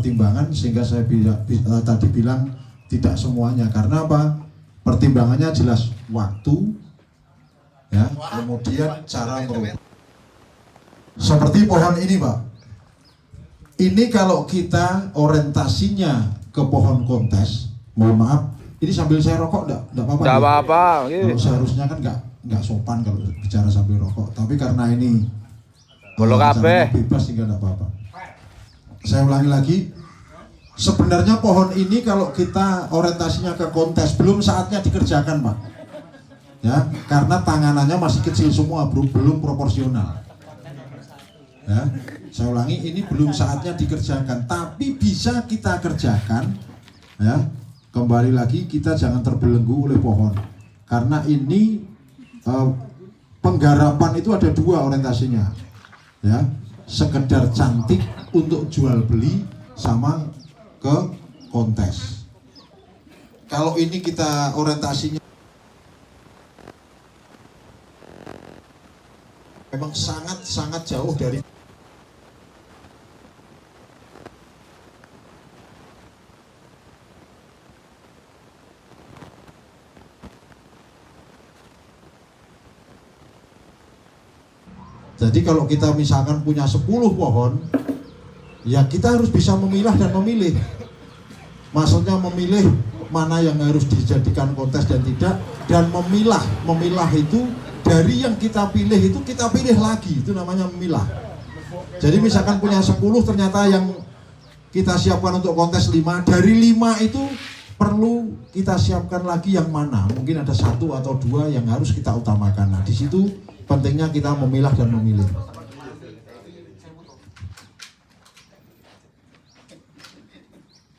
pertimbangan sehingga saya tadi bilang tidak semuanya. Karena apa? Pertimbangannya jelas waktu, ya, kemudian cara merubah. Seperti pohon ini, Pak. Ini kalau kita orientasinya ke pohon kontes, mohon maaf, ini sambil saya rokok enggak apa-apa. Enggak apa-apa. Kalau seharusnya kan enggak sopan kalau bicara sambil rokok, tapi karena ini Bolo kabeh bebas sehingga enggak apa-apa. Saya ulangi lagi. Sebenarnya pohon ini kalau kita orientasinya ke kontes belum saatnya dikerjakan, Pak. Ya, karena tanganannya masih kecil semua, belum proporsional. Ya, saya ulangi, ini belum saatnya dikerjakan, tapi bisa kita kerjakan. Ya, kembali lagi kita jangan terbelenggu oleh pohon, karena ini penggarapan itu ada dua orientasinya. Ya, sekedar cantik untuk jual beli sama ke kontes. Kalau ini kita orientasinya memang sangat jauh dari. Jadi kalau kita misalkan punya 10 pohon, ya kita harus bisa memilah dan memilih. Maksudnya memilih mana yang harus dijadikan kontes dan tidak, dan memilah itu dari yang kita pilih itu kita pilih lagi, itu namanya memilah. Jadi misalkan punya 10, ternyata yang kita siapkan untuk kontes 5, dari 5 itu perlu kita siapkan lagi yang mana. Mungkin ada 1 atau 2 yang harus kita utamakan. Nah, di situ pentingnya kita memilah dan memilih.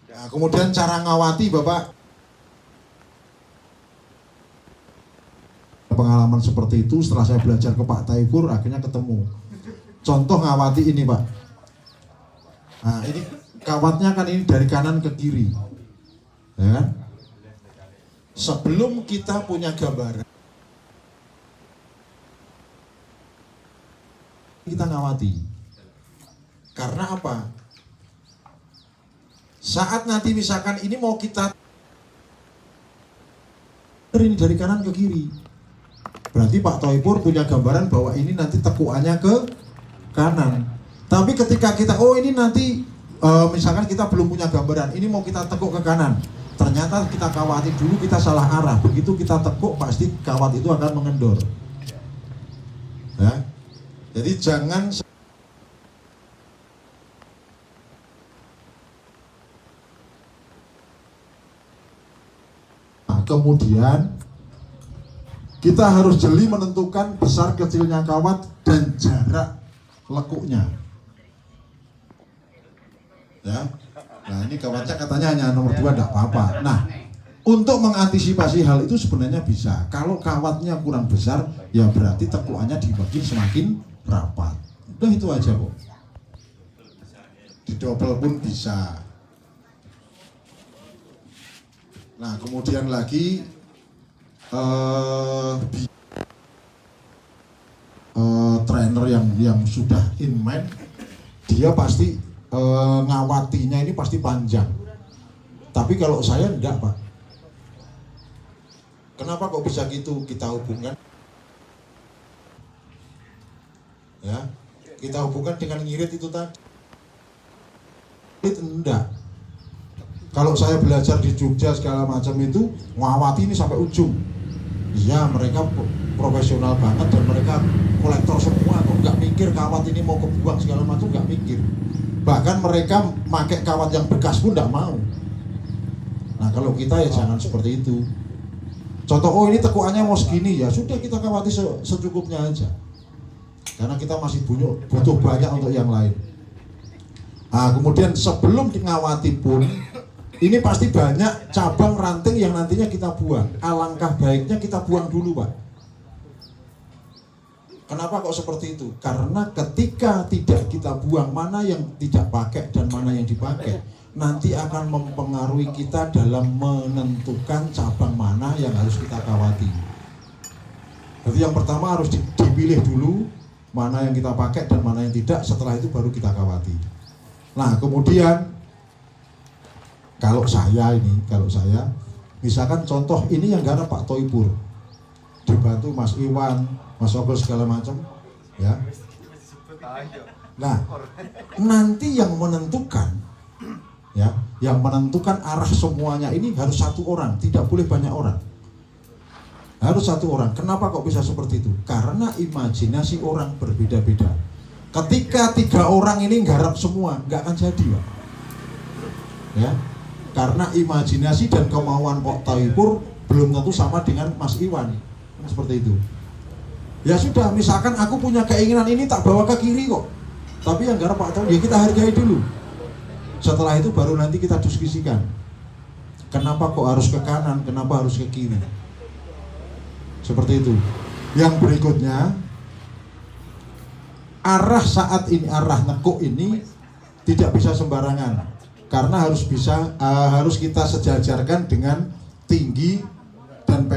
Nah, kemudian cara ngawati, Bapak. Pengalaman seperti itu setelah saya belajar ke Pak Taikur, akhirnya ketemu. Contoh ngawati ini, Pak. Nah, ini kawatnya kan ini dari kanan ke kiri. Ya kan? Sebelum kita punya gambaran, kita ngawati. Karena apa? Saat nanti misalkan ini mau kita ini dari kanan ke kiri, berarti Pak Toipur punya gambaran bahwa ini nanti tekuannya ke kanan. Tapi ketika kita, oh ini nanti misalkan kita belum punya gambaran, ini mau kita tekuk ke kanan, ternyata kita kawati dulu, kita salah arah. Begitu kita tekuk, pasti kawat itu akan mengendor. Ya. Jadi jangan kemudian kita harus jeli menentukan besar kecilnya kawat dan jarak lekuknya. Ya. Nah, ini kawatnya katanya hanya nomor 2, tidak apa-apa. Nah, untuk mengantisipasi hal itu sebenarnya bisa. Kalau kawatnya kurang besar, ya berarti tekuannya dibagi semakin rapat. Udah itu aja, kok. Didobel pun bisa. Nah, kemudian lagi trainer yang sudah in mind, dia pasti ngawatinya ini pasti panjang. Tapi kalau saya enggak, Pak. Kenapa kok bisa gitu? Kita hubungkan, ya, kita hubungkan dengan ngirit itu tadi. Enggak. Kalau saya belajar di Jogja segala macam itu, ngawati ini sampai ujung. Iya, mereka profesional banget dan mereka kolektor semua, kok nggak mikir kawat ini mau kebuang segala macam, nggak mikir. Bahkan mereka pakai kawat yang bekas pun nggak mau. Nah, kalau kita ya jangan seperti itu. Contoh, oh ini tekuannya mau segini, ya sudah kita kawati secukupnya aja. Karena kita masih butuh banyak untuk yang lain. Nah, kemudian sebelum ngawati pun, ini pasti banyak cabang ranting yang nantinya kita buang. Alangkah baiknya kita buang dulu, Pak. Kenapa kok seperti itu? Karena ketika tidak kita buang, mana yang tidak pakai dan mana yang dipakai, nanti akan mempengaruhi kita dalam menentukan cabang mana yang harus kita kawati. Jadi yang pertama harus dipilih dulu mana yang kita pakai dan mana yang tidak, setelah itu baru kita kawati. Nah, kemudian kalau saya misalkan contoh ini yang garap Pak Toipur, dibantu Mas Iwan, Mas Ogel segala macam, ya. Nah, nanti yang menentukan, ya, yang menentukan arah semuanya ini harus satu orang, tidak boleh banyak orang. Harus satu orang. Kenapa kok bisa seperti itu? Karena imajinasi orang berbeda-beda. Ketika 3 orang ini nggarap semua, nggak akan jadi, Pak. Ya, karena imajinasi dan kemauan Pak Toipur belum tentu sama dengan Mas Iwan. Seperti itu. Ya sudah, misalkan aku punya keinginan ini tak bawa ke kiri kok. Tapi yang garap Pak Toipur, ya kita hargai dulu. Setelah itu baru nanti kita diskusikan. Kenapa kok harus ke kanan, kenapa harus ke kiri? Seperti itu. Yang berikutnya, arah saat ini, arah nekuk ini tidak bisa sembarangan, karena harus kita sejajarkan dengan tinggi dan pendek.